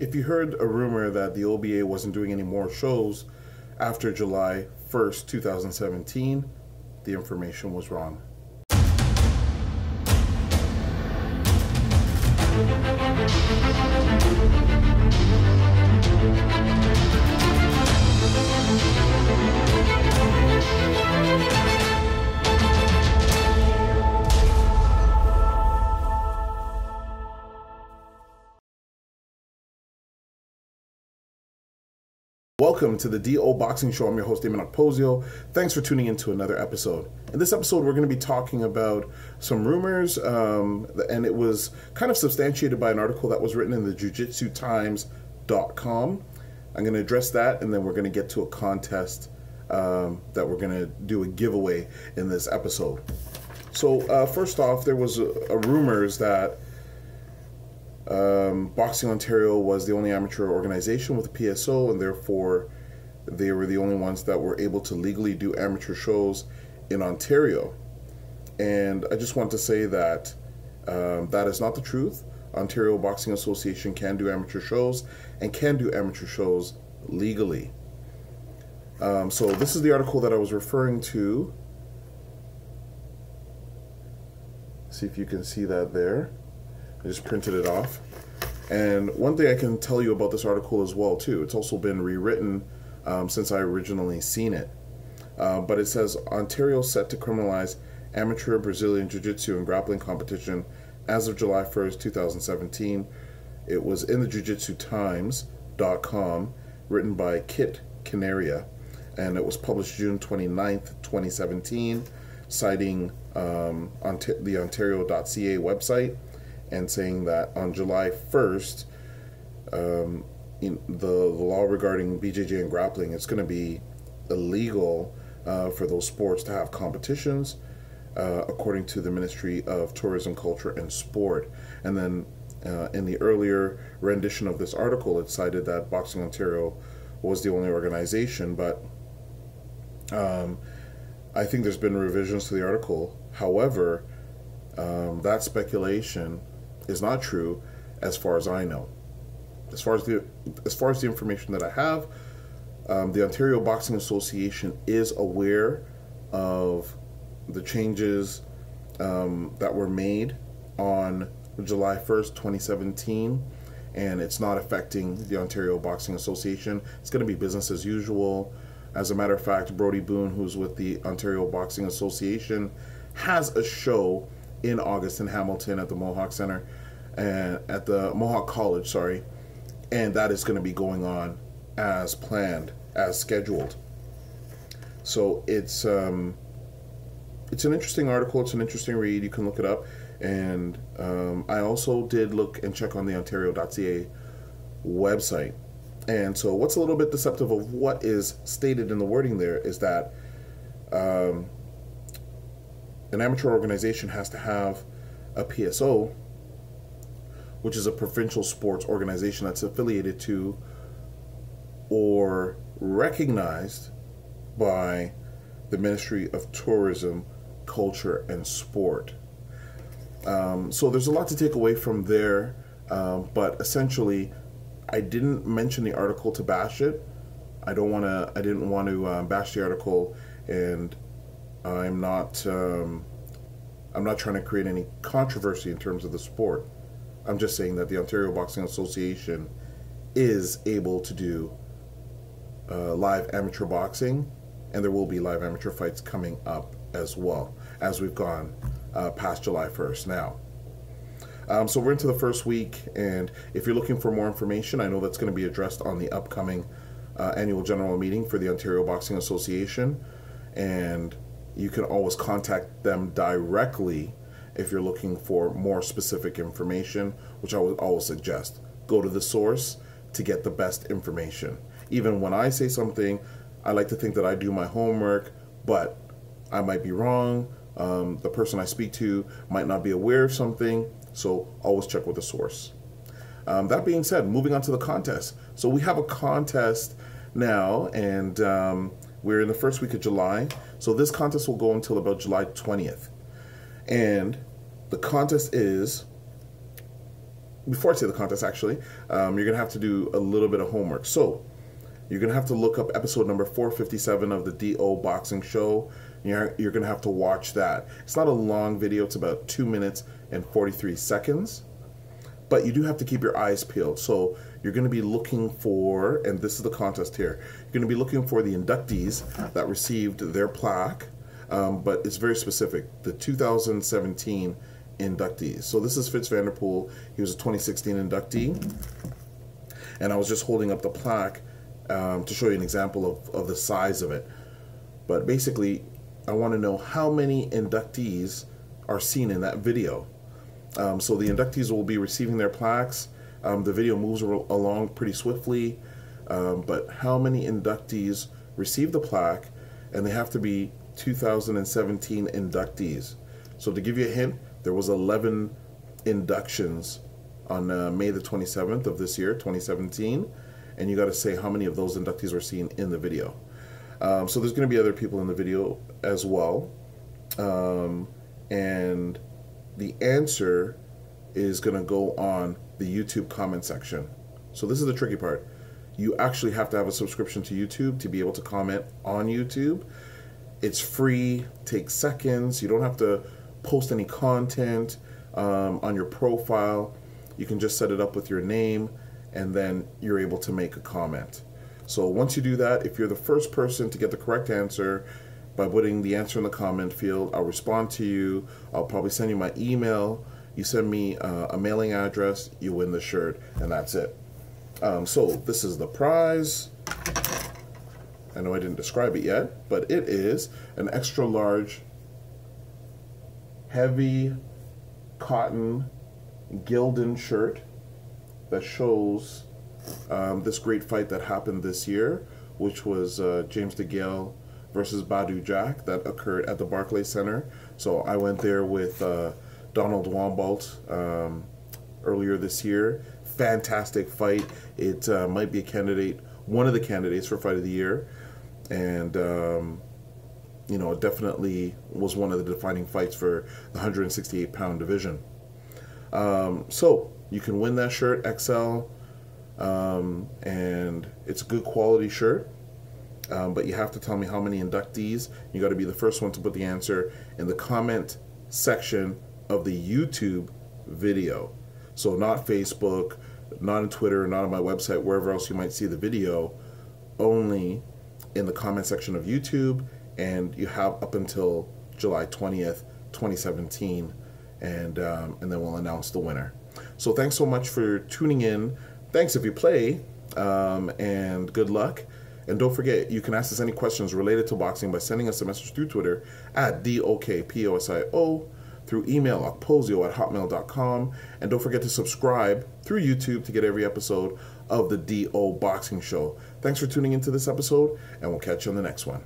If you heard a rumor that the OBA wasn't doing any more shows after July 1st, 2017, the information was wrong. Welcome to the DO Boxing Show. I'm your host, Dameon Okposio. Thanks for tuning in to another episode. In this episode, we're going to be talking about some rumors, and it was kind of substantiated by an article that was written in the jiu-jitsu-times.com. I'm going to address that, and then we're going to get to a contest that we're going to do a giveaway in this episode. So first off, there was a rumors that Boxing Ontario was the only amateur organization with a PSO, and therefore they were the only ones that were able to legally do amateur shows in Ontario. And I just want to say that that is not the truth. Ontario Boxing Association can do amateur shows and can do amateur shows legally. So this is the article that I was referring to. See if you can see that there. I just printed it off. And one thing I can tell you about this article as well too, it's also been rewritten since I originally seen it. But it says, Ontario set to criminalize amateur Brazilian jiu-jitsu and grappling competition as of July 1st, 2017. It was in the jiu-jitsu-times.com, written by Kitt, Canaria, and it was published June 29th, 2017, citing the ontario.ca website, and saying that on July 1st, the law regarding BJJ and grappling, it's going to be illegal for those sports to have competitions, according to the Ministry of Tourism, Culture and Sport. And then in the earlier rendition of this article, it cited that Boxing Ontario was the only organization, but I think there's been revisions to the article. However, that speculation is not true as far as I know. As far as the information that I have, the Ontario Boxing Association is aware of the changes that were made on July 1st, 2017, and it's not affecting the Ontario Boxing Association. It's going to be business as usual. As a matter of fact, Brody Boone, who's with the Ontario Boxing Association, has a show in August in Hamilton at the Mohawk Center, and at the Mohawk College, sorry, and that is going to be going on as planned, as scheduled. So it's an interesting article. It's an interesting read. You can look it up, and I also did look and check on the ontario.ca website. And so what's a little bit deceptive of what is stated in the wording there is that an amateur organization has to have a PSO, which is a Provincial Sports Organization that's affiliated to or recognized by the Ministry of Tourism, Culture and Sport. So there's a lot to take away from there, but essentially I didn't mention the article to bash it. I didn't want to bash the article, and I'm not trying to create any controversy in terms of the sport. I'm just saying that the Ontario Boxing Association is able to do live amateur boxing, and there will be live amateur fights coming up as well, as we've gone past July 1st now. So we're into the first week, and if you're looking for more information, I know that's going to be addressed on the upcoming annual general meeting for the Ontario Boxing Association, and you can always contact them directly if you're looking for more specific information, which I would always suggest. Go to the source to get the best information. Even when I say something, I like to think that I do my homework, but I might be wrong. The person I speak to might not be aware of something, so always check with the source. That being said, moving on to the contest. So we have a contest now, and we're in the first week of July. So this contest will go until about July 20th. And the contest is before I say the contest, actually, you're going to have to do a little bit of homework. So you're going to have to look up episode number 457 of the DO Boxing Show. You're going to have to watch that. It's not a long video. It's about 2 minutes and 43 seconds. But you do have to keep your eyes peeled. So you're going to be looking for, and this is the contest here, you're going to be looking for the inductees that received their plaque, but it's very specific, the 2017 inductees. So this is Fitz Vanderpool. He was a 2016 inductee. And I was just holding up the plaque to show you an example of the size of it. But basically, I want to know how many inductees are seen in that video. So the inductees will be receiving their plaques. The video moves along pretty swiftly, but how many inductees receive the plaque? And they have to be 2017 inductees. So to give you a hint, there was 11 inductions on May the 27th of this year, 2017, and you got to say how many of those inductees were seen in the video. So there's going to be other people in the video as well, and the answer is going to go on the YouTube comment section. So this is the tricky part. You actually have to have a subscription to YouTube to be able to comment on YouTube. It's free, takes seconds. You don't have to post any content on your profile. You can just set it up with your name, and then you're able to make a comment. So once you do that, if you're the first person to get the correct answer by putting the answer in the comment field, I'll respond to you. I'll probably send you my email. You send me a mailing address, you win the shirt, and that's it. So this is the prize. I know I didn't describe it yet, but it is an extra large, heavy cotton Gildan shirt that shows this great fight that happened this year, which was James DeGale versus Badu Jack, that occurred at the Barclays Center. So I went there with Donald Wombolt earlier this year. Fantastic fight. It might be a candidate, one of the candidates for Fight of the Year, and you know, it definitely was one of the defining fights for the 168-pound division. So you can win that shirt, XL, and it's a good quality shirt. But you have to tell me how many inductees. You got to be the first one to put the answer in the comment section of the YouTube video. So not Facebook, not on Twitter, not on my website, wherever else you might see the video, only in the comment section of YouTube. And you have up until July 20th, 2017, and then we'll announce the winner. So thanks so much for tuning in. Thanks if you play, and good luck. And don't forget, you can ask us any questions related to boxing by sending us a message through Twitter at DOKPOSIO, through email okposio@hotmail.com, and don't forget to subscribe through YouTube to get every episode of the DO Boxing Show. Thanks for tuning into this episode, and we'll catch you on the next one.